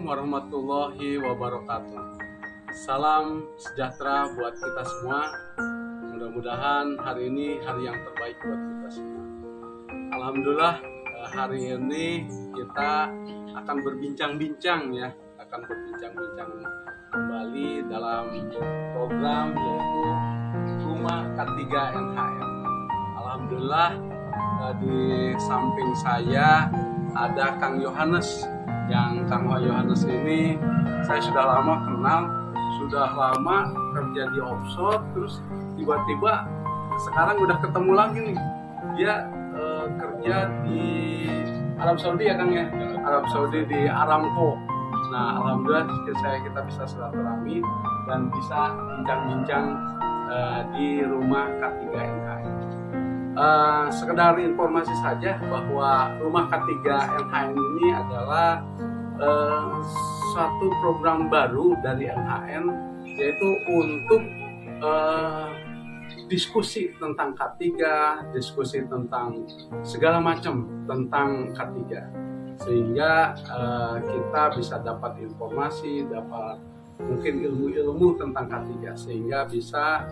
warahmatullahi wabarakatuh. Salam sejahtera buat kita semua. Mudah-mudahan hari ini hari yang terbaik buat kita semua. Alhamdulillah, hari ini kita akan berbincang-bincang kembali dalam program yaitu Rumah K3 NHN. Alhamdulillah, di samping saya ada Kang Yohanes. Yang Kang Yohanes ini saya sudah lama kenal, sudah lama kerja di offshore, terus tiba-tiba sekarang udah ketemu lagi nih. Dia kerja di Arab Saudi ya Kang ya, Arab Saudi di Aramco. Nah alhamdulillah kita bisa silaturahmi dan bisa bincang-bincang di rumah K3 NHN. Sekedar informasi saja bahwa rumah K3 NHN ini adalah suatu program baru dari NHN, yaitu untuk diskusi tentang K3, diskusi tentang segala macam tentang K3, sehingga kita bisa dapat informasi, dapat mungkin ilmu-ilmu tentang K3, sehingga bisa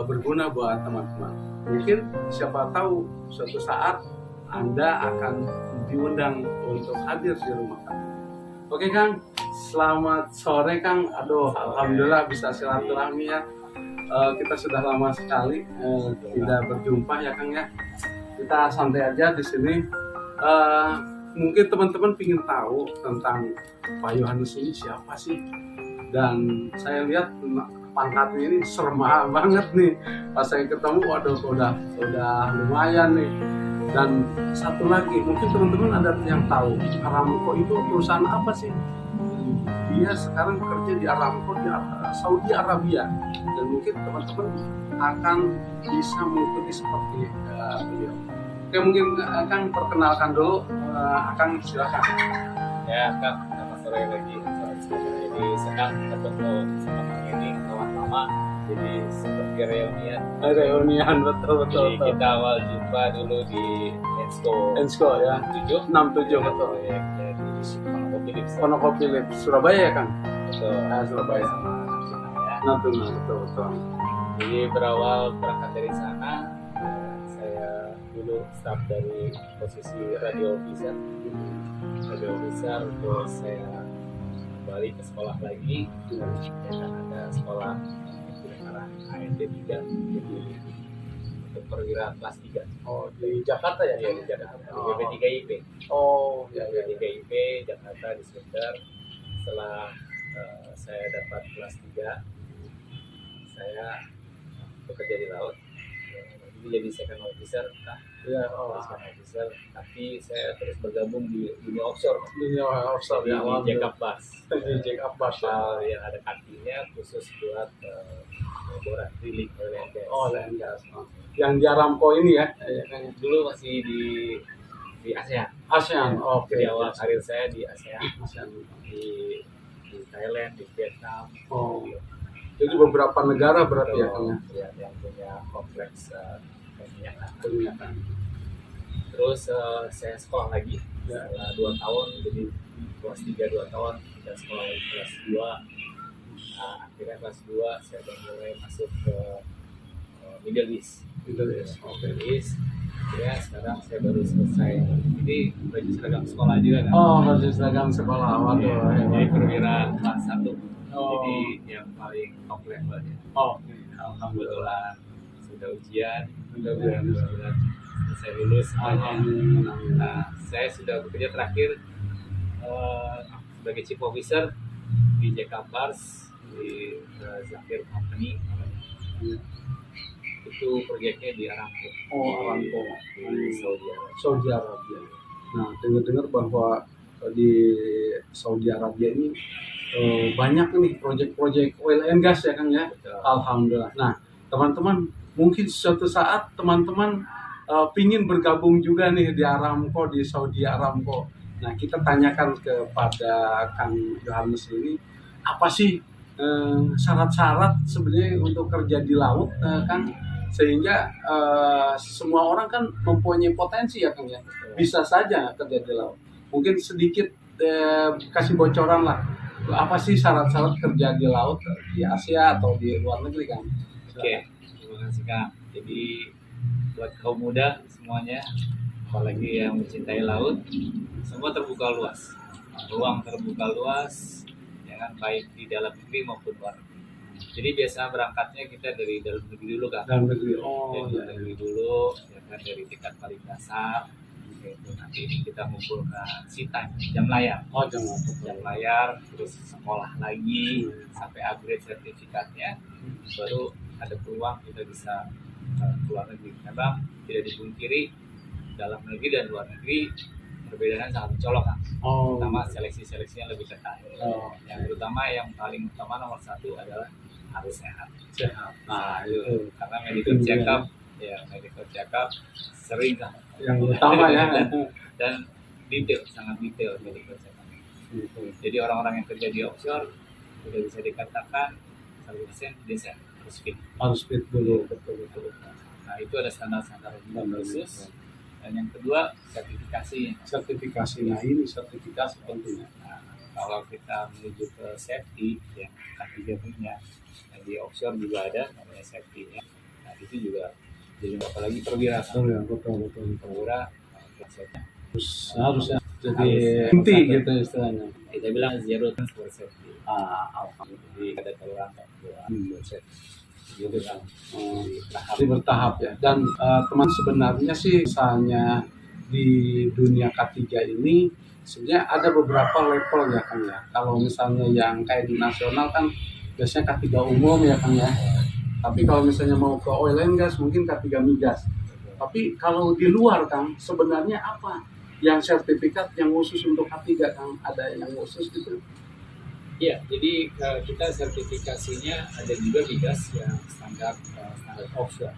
berguna buat teman-teman. Mungkin siapa tahu suatu saat Anda akan diundang untuk hadir di rumah K3. Oke Kang, selamat sore Kang. Aduh, alhamdulillah bisa silaturahmi ya. Kita sudah lama sekali tidak berjumpa ya Kang ya. Kita santai aja di sini. Mungkin teman-teman ingin tahu tentang Pak Yohanes ini siapa sih? Dan saya lihat pangkatnya ini serem banget nih. Pas saya ketemu, waduh udah lumayan nih. Dan satu lagi, mungkin teman-teman ada yang tahu Aramco itu perusahaan apa sih? Dia sekarang bekerja di Aramco di Saudi Arabia, dan mungkin teman-teman akan bisa mengikuti seperti beliau. Oke, mungkin Kang perkenalkan dulu, Kang silakan. Ya Kang, selamat sore lagi. Jadi senang ketemu sama ini kawan lama. Jadi seperti reunian betul. Kita awal jumpa dulu di Ensko ya 67 betul ya, di Ponokopilip Surabaya ya Kang. Betul. Surabaya sama Natuna betul. Jadi berawal berangkat dari sana, saya dulu staf dari posisi radio officer, terus saya kembali ke sekolah lagi, dan ada sekolah AND 3 untuk perwira kelas 3. Oh, di Jakarta ya? Iya, di Jakarta. Di BP3IP. Oh, ya. BP3IP Jakarta di Sunter. Setelah saya dapat kelas 3, saya bekerja di laut. Jadi second officer, second officer. Tapi saya terus bergabung di dunia offshore. Dunia offshore di ya. Jack-up Bars. Di Jack-up Bars yang ada kakinya khusus buat boran drilling oil and gas. Oh, oil and gas. Yang di Aramco ini ya? Dulu masih di ASEAN. Oke. Di awal karir saya di ASEAN. Di Thailand, di Vietnam. Oh. Jadi beberapa negara berarti ya Kang ya? Yang punya kompleks peminyakan. Terus saya sekolah lagi setelah 2 tahun, jadi kelas 3 2 tahun, kita sekolah lagi kelas 2. Akhirnya kelas 2 saya udah mulai masuk ke Middle East. Middle East. Ya sekarang saya baru selesai. Jadi baju seragam sekolah juga kan? Oh, baju seragam sekolah. Waduh. Ya, jadi perwira kelas 1. Jadi yang paling top levelnya. Oh, alhamdulillah sudah ujian. Sudah saya lulus. Alhamdulillah. Nah, saya sudah bekerja terakhir sebagai chief officer di Jack-up Bars di Zakir Company. Itu proyeknya di Aramco. Oh, Aramco di Saudi Arabia. Nah, dengar-dengar bahwa di Saudi Arabia ini banyak nih proyek-proyek oil and gas ya Kang ya. Betul. Alhamdulillah. Nah, teman-teman mungkin suatu saat teman-teman pingin bergabung juga nih di Aramco, di Saudi Aramco. Nah, kita tanyakan kepada Kang Yohanes ini, apa sih syarat-syarat sebenarnya untuk kerja di laut, Kang? Sehingga semua orang kan mempunyai potensi ya Kang ya. Bisa saja kerja di laut. Mungkin sedikit kasih bocoran lah. Apa sih syarat-syarat kerja di laut di Asia atau di luar negeri, Kang? Oke, terima kasih Kang. Jadi buat kaum muda semuanya, apalagi yang mencintai laut, semua terbuka luas. Ruang terbuka luas, ya kan, baik di dalam negeri maupun luar negeri. Jadi biasa berangkatnya kita dari dalam negeri dulu Kang. Dalam negeri. Dari dalam negeri dulu, ya kan, dari tingkat paling dasar. Itu nanti ini kita mengumpulkan SEATime, jam layar. Jam layar, terus sekolah lagi sampai upgrade sertifikatnya, baru ada peluang kita bisa keluar negeri. Memang tidak dipungkiri dalam negeri dan luar negeri perbedaannya sangat mencolok Kang. Pertama seleksi-seleksinya lebih ketat. Yang terutama yang paling utama nomor satu adalah harus sehat. Nah itu karena medical check up sering kan yang utama ya, dan detail, sangat detail medical check up. Jadi orang-orang yang kerja di offshore sudah bisa dikatakan 100% desain harus fit dulu. Betul. Nah itu ada standar-standar khusus. Dan yang kedua sertifikasi. Nah ini sertifikasi pentingnya. Nah, kalau kita menuju ke safety yang K3 punya, yang di offshore juga ada namanya safety-nya. Nah itu juga jadi apalagi perwira. Betul. Perwira harus ya. Jadi inti gitu istilahnya. Kita bilang zero for safety. Jadi ada toleransi buat safety. Gitu kan. Bertahap ya. Dan teman sebenarnya sih misalnya di dunia K3 ini sebenarnya ada beberapa level ya kan ya. Kalau misalnya yang kayak di nasional kan biasanya K3 umum ya kan ya. Tapi kalau misalnya mau ke oil and gas mungkin K3 migas. Tapi kalau di luar Kang sebenarnya apa yang sertifikat yang khusus untuk K3 Kang? Ada yang khusus gitu? Iya, jadi kita sertifikasinya ada juga migas yang standar offshore.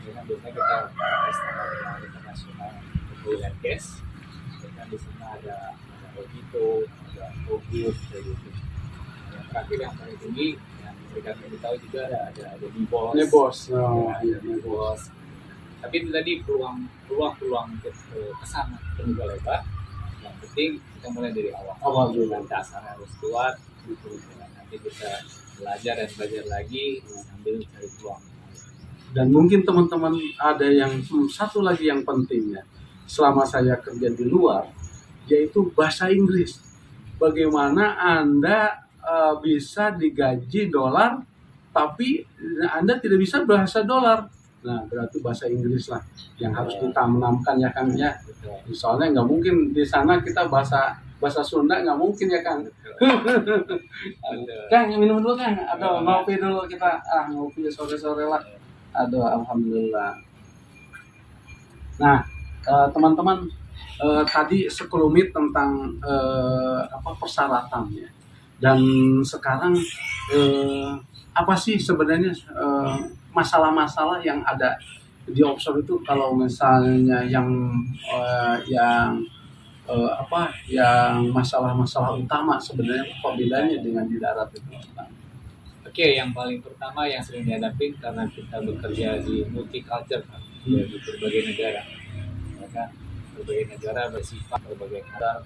Biasanya kita pakai standar internasional untuk oil and gas. Dan di sana ada Ogito, ada Ogus, kayak gitu. Yang terakhir yang paling tinggi yang mereka tahu juga ada Nebos. Nebos. Tapi itu tadi peluang untuk ke sana juga lebar. Yang penting kita mulai dari awal dulu, dasarnya harus kuat. Nanti kita belajar lagi sambil cari peluang. Dan mungkin teman-teman ada yang satu lagi yang penting ya, selama saya kerja di luar, yaitu bahasa Inggris. Bagaimana Anda bisa digaji dolar, tapi Anda tidak bisa bahasa dolar. Nah, berarti bahasa Inggris lah yang harus kita menanamkan ya Kang ya. Soalnya nggak mungkin di sana kita bahasa Sunda nggak mungkin ya Kang. Kang minum dulu Kang. Aduh ngopi dulu kita. Ngopi sore-sore lah. Aduh alhamdulillah. Nah teman-teman tadi sekelumit tentang persyaratannya. Dan sekarang apa sih sebenarnya masalah-masalah yang ada di offshore itu kalau misalnya yang masalah-masalah utama sebenarnya apa bedanya dengan di darat itu? Oke, yang paling pertama yang sering dihadapi karena kita bekerja di multicultural di berbagai negara, ya kan? Berbagai negara bersifat berbagai negara,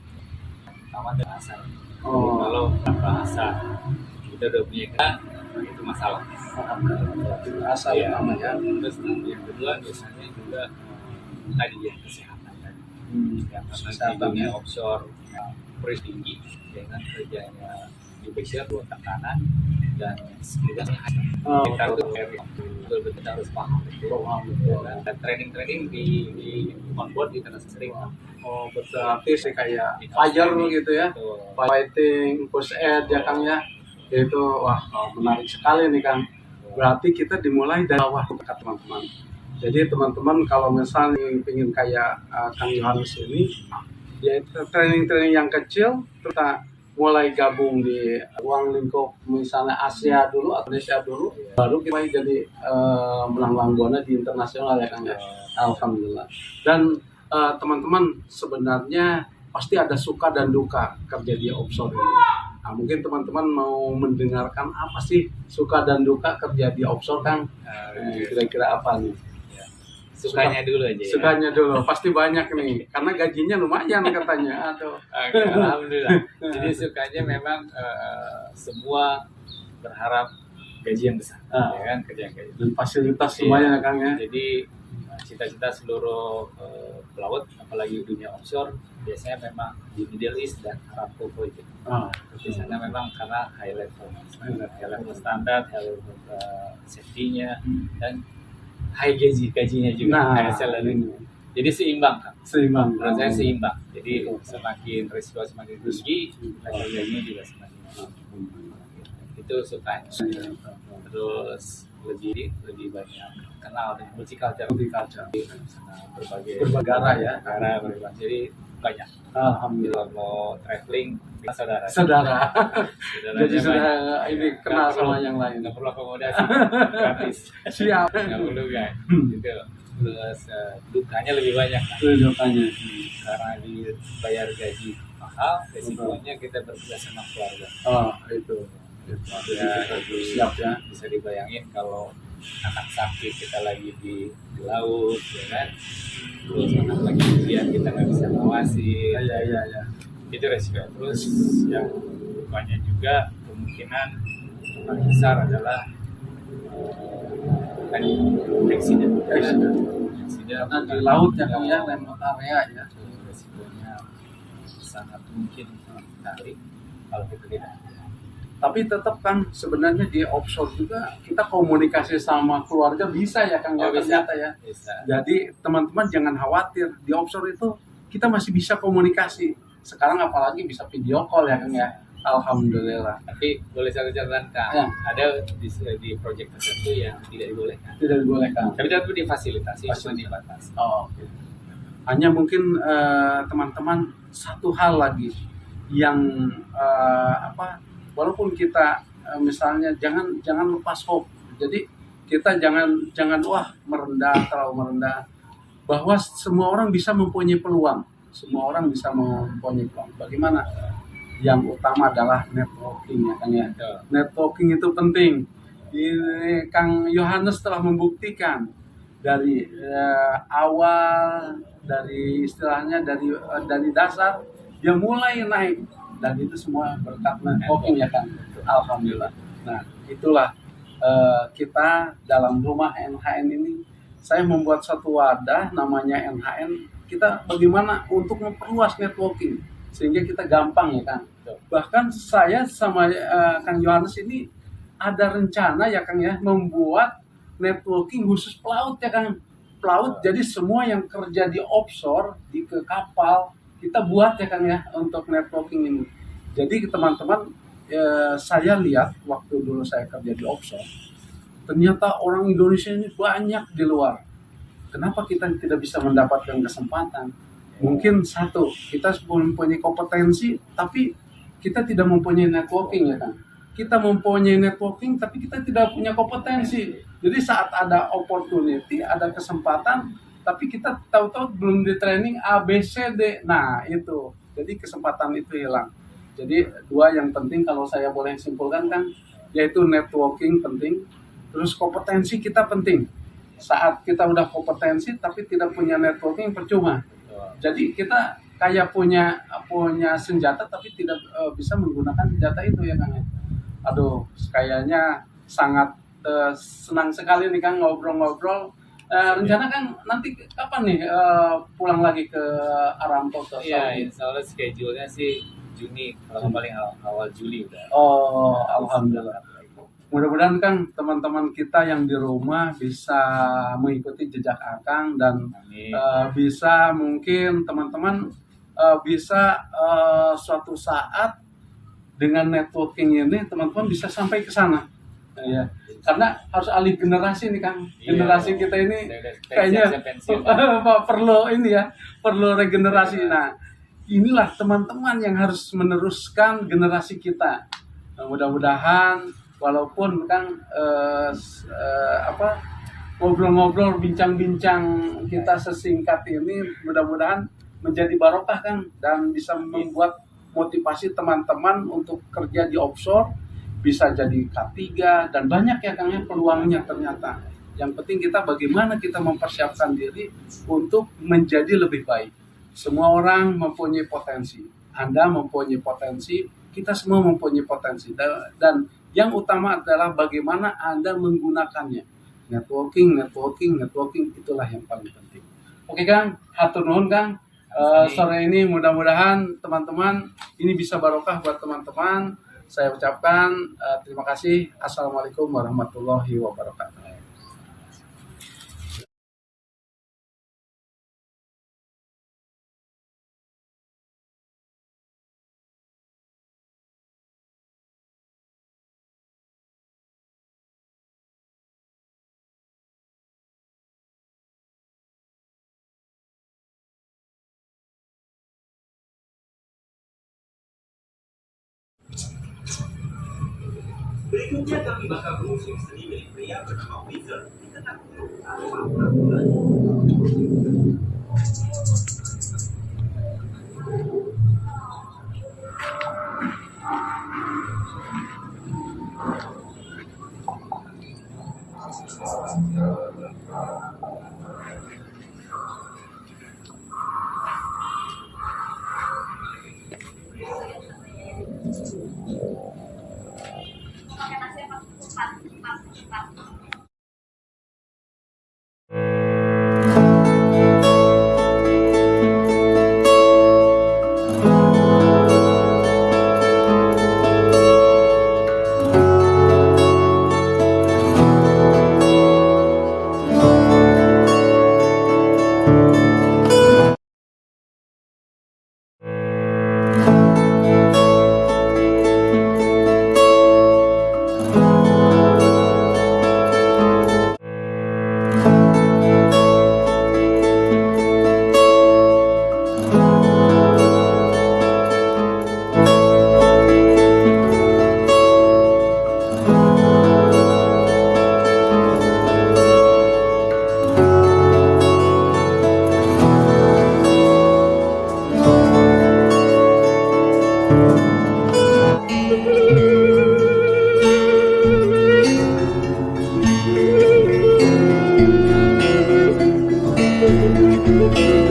pertama bahasa. Kalau bahasa kita udah punya itu masalah. Bahasa utama ya. Terus yang kedua biasanya juga tadi ya kesehatan kan. Kesehatan ya offshore price tinggi dengan kerjanya di base dua tekanan dan setidaknya kita harus paham dan training di onboard kita harus sering. Berarti sih kayak Fajar gitu ya, fighting, push air ya Kang ya. Itu menarik sekali nih Kang. Berarti kita dimulai dari bawah teman-teman. Jadi teman-teman kalau misalnya ingin kayak Kang Yohanes ini, ya training yang kecil, kita mulai gabung di ruang lingkup misalnya Asia dulu, Indonesia dulu, baru kita jadi melanglang buana di internasional ya Kang ya. Alhamdulillah. Dan teman-teman sebenarnya pasti ada suka dan duka kerja di offshore ini. Nah, mungkin teman-teman mau mendengarkan apa sih suka dan duka kerja di offshore Kang? Kira-kira apa nih? Sukanya dulu aja ya. Sukanya dulu, pasti banyak nih, karena gajinya lumayan katanya. Aduh. Oke, alhamdulillah. Jadi sukanya memang semua berharap gaji yang besar, ya kan, kerja yang gaji. Dan fasilitas semuanya Kang ya. Jadi cita-cita seluruh pelaut, apalagi dunia offshore, biasanya memang di Middle East dan Aramco itu. Di sana memang karena high level standar, high level safety-nya, dan high gajinya juga, high salary. Jadi seimbang kan? Seimbang. Menurut saya seimbang. Jadi semakin risiko semakin tinggi, gajinya juga semakin tinggi. Itu sukanya. Terus lebih banyak kenal dengan multicultural, berbagai negara ya. Negara jadi banyak. Alhamdulillah. Mau traveling saudara. Jadi sudah ini kenal sama yang lain. Nggak perlu akomodasi, gratis. Siap. Nggak perlu kan. Gitu. Terus dukanya lebih banyak kan? Dukanya. Karena dibayar gaji mahal, resikonya kita bertugas sama keluarga. Itu. Ya, siap ya. Bisa dibayangin kalau anak sakit kita lagi di laut, ya kan? Terus anak lagi ujian kita nggak bisa ngawasi. Ya. Itu resiko. Terus yang banyak juga kemungkinan paling besar adalah accident. Karena di laut ya Kang ya, remote area ya. Resikonya sangat mungkin sekali kalau kita tidak. Tapi tetap kan sebenarnya di offshore juga kita komunikasi sama keluarga bisa ya Kang ternyata ya. Bisa. Jadi teman-teman jangan khawatir, di offshore itu kita masih bisa komunikasi. Sekarang apalagi bisa video call ya Kang ya. Alhamdulillah. Tapi boleh saya catatan Kang, ya. ada di proyek tertentu yang tidak dibolehkan. Tidak dibolehkan. Tapi tetap difasilitasi, cuma dibatasi. Okay. Hanya mungkin teman-teman satu hal lagi yang walaupun kita misalnya jangan lepas hope. Jadi kita jangan terlalu merendah bahwa semua orang bisa mempunyai peluang. Semua orang bisa mempunyai peluang. Bagaimana? Yang utama adalah networking ya Kang ya. Networking itu penting. Ini Kang Yohanes telah membuktikan dari awal, dari istilahnya dari dasar dia mulai naik. Dan itu semua berkat networking ya kan. Alhamdulillah. Nah itulah kita dalam rumah NHN ini, saya membuat satu wadah namanya NHN. Kita bagaimana untuk memperluas networking sehingga kita gampang ya kan. Bahkan saya sama Kang Yohanes ini ada rencana ya Kang ya, membuat networking khusus pelaut ya Kang. Pelaut, jadi semua yang kerja di offshore, ke kapal, kita buat ya Kang ya untuk networking ini. Jadi teman-teman, saya lihat waktu dulu saya kerja di offshore, ternyata orang Indonesia ini banyak di luar. Kenapa kita tidak bisa mendapatkan kesempatan? Mungkin satu, kita mempunyai kompetensi, tapi kita tidak mempunyai networking ya Kang. Kita mempunyai networking, tapi kita tidak punya kompetensi. Jadi saat ada opportunity, ada kesempatan, tapi kita tahu-tahu belum di training A, B, C, D. Nah itu, jadi kesempatan itu hilang. Jadi dua yang penting kalau saya boleh simpulkan kan, yaitu networking penting, terus kompetensi kita penting. Saat kita udah kompetensi tapi tidak punya networking percuma. Jadi kita kayak punya senjata tapi tidak bisa menggunakan senjata itu ya Kang. Aduh, kayaknya sangat senang sekali nih Kang ngobrol-ngobrol. Rencana Kang nanti kapan nih pulang lagi ke Aramco? Iya, insya Allah schedule-nya sih Juni, kalau paling awal Juli udah. Oh, alhamdulillah. Mudah-mudahan Kang teman-teman kita yang di rumah bisa mengikuti jejak Akang dan bisa mungkin teman-teman bisa suatu saat dengan networking ini teman-teman bisa sampai ke sana. Ya. Karena harus alih generasi nih Kang. Generasi kita ini kayaknya perlu regenerasi. Nah, inilah teman-teman yang harus meneruskan generasi kita. Nah, mudah-mudahan walaupun Kang ngobrol-ngobrol, bincang-bincang kita sesingkat ini mudah-mudahan menjadi barokah Kang dan bisa membuat motivasi teman-teman untuk kerja di offshore, bisa jadi K3 dan banyak ya Kang ya peluangnya ternyata. Yang penting kita bagaimana kita mempersiapkan diri untuk menjadi lebih baik. Semua orang mempunyai potensi. Anda mempunyai potensi, kita semua mempunyai potensi. Dan yang utama adalah bagaimana Anda menggunakannya. Networking itulah yang paling penting. Oke Kang, hatur nuhun Kang. Sore ini mudah-mudahan teman-teman ini bisa barokah buat teman-teman. Saya ucapkan terima kasih. Assalamualaikum warahmatullahi wabarakatuh. Berikutnya kami bakal mengusung seni milik pria bernama Wizard di tengah Thank you.